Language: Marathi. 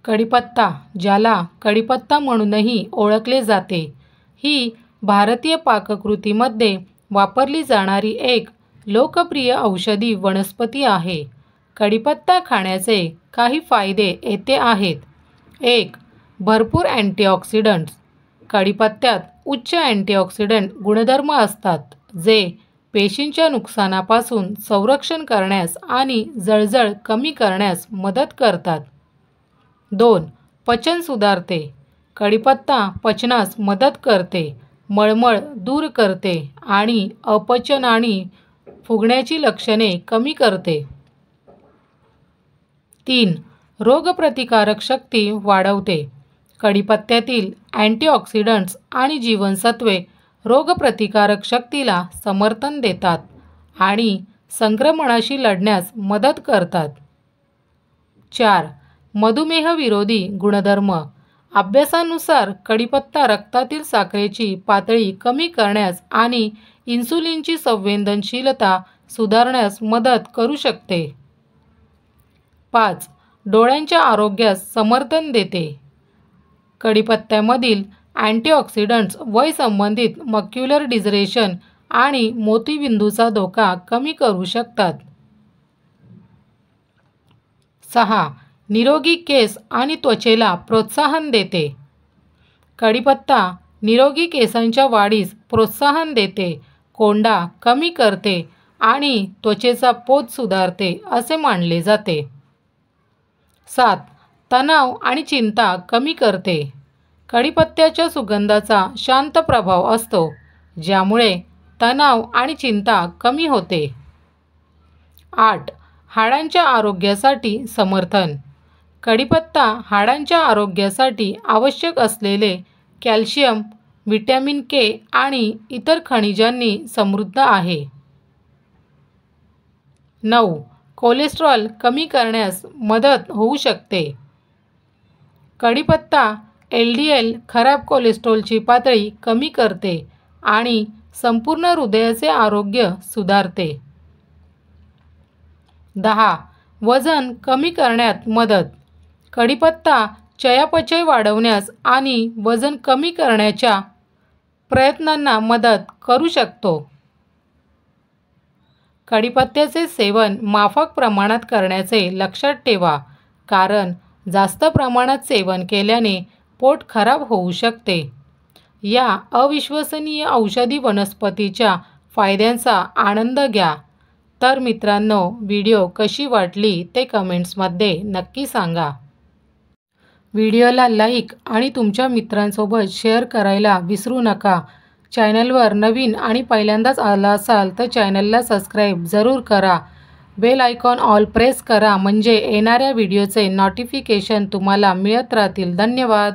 कढीपत्ता, ज्याला कढीपत्ता म्हणूनही ओळखले जाते, ही भारतीय पाककृतीमध्ये वापरली जाणारी एक लोकप्रिय औषधी वनस्पती आहे. कढीपत्ता खाण्याचे काही फायदे येथे आहेत. 1. भरपूर अँटीऑक्सिडंट्स. कढीपत्त्यात उच्च अँटीऑक्सिडंट गुणधर्म असतात, जे पेशींच्या नुकसानापासून संरक्षण करण्यास आणि जळजळ कमी करण्यास मदत करतात. 2. पचन सुधारते. कढीपत्ता पचनास मदत करते, मळमळ दूर करते आणि अपचन आणि फुगण्याची लक्षणे कमी करते. 3. रोगप्रतिकारक शक्ती वाढवते. कढीपत्त्यातील अँटीऑक्सिडंट्स आणि जीवनसत्त्वे रोगप्रतिकारक शक्तीला समर्थन देतात आणि संक्रमणाशी लढण्यास मदत करतात. 4. मधुमेहविरोधी गुणधर्म. अभ्यासानुसार कढीपत्ता रक्तातील साखरेची पातळी कमी करण्यास आणि इन्सुलिनची संवेदनशीलता सुधारण्यास मदत करू शकते. 5. डोळ्यांच्या आरोग्यास समर्थन देते. कढीपत्त्यामधील अँटीऑक्सिडंट्स वय-संबंधित मॅक्युलर डिजनरेशन आणि मोतीबिंदूचा धोका कमी करू शकतात. 6. निरोगी केस आणि त्वचेला प्रोत्साहन देते. कढीपत्ता निरोगी केसांच्या वाढीस प्रोत्साहन देते, कोंडा कमी करते आणि त्वचेचा पोत सुधारते असे मानले जाते. 7. तणाव आणि चिंता कमी करते. कढीपत्त्याच्या सुगंधाचा शांत प्रभाव असतो, ज्यामुळे तणाव आणि चिंता कमी होते. 8. हाडांच्या आरोग्यासाठी समर्थन. कढीपत्ता हाडांच्या आरोग्यासाठी आवश्यक असलेले कॅल्शियम, व्हिटॅमिन के आणि इतर खनिजांनी समृद्ध आहे. 9. कोलेस्टेरॉल कमी करण्यास मदत होऊ शकते. कढीपत्ता LDL खराब कोलेस्टेरॉलची पातळी कमी करते आणि संपूर्ण हृदयाचे आरोग्य सुधारते. 10. वजन कमी करण्यात मदत. कढीपत्ता चयापचय वाढवण्यास आणि वजन कमी करण्याच्या प्रयत्नांना मदत करू शकतो. कढीपत्त्याचे सेवन माफक प्रमाणात करण्याचे लक्षात ठेवा, कारण जास्त प्रमाणात सेवन केल्याने पोट खराब होऊ शकते. या अविश्वसनीय औषधी वनस्पतीच्या फायद्यांचा आनंद घ्या. तर मित्रांनो, व्हिडिओ कशी वाटली ते कमेंट्समध्ये नक्की सांगा. व्हिडिओला लाईक आणि तुमच्या मित्रांसोबत शेअर करायला विसरू नका. चॅनलवर नवीन आणि पहिल्यांदाच आला असाल तर चॅनलला सबस्क्राईब जरूर करा. बेल आयकॉन ऑल प्रेस करा, म्हणजे येणाऱ्या व्हिडिओचे नोटिफिकेशन तुम्हाला मिळत राहतील. धन्यवाद.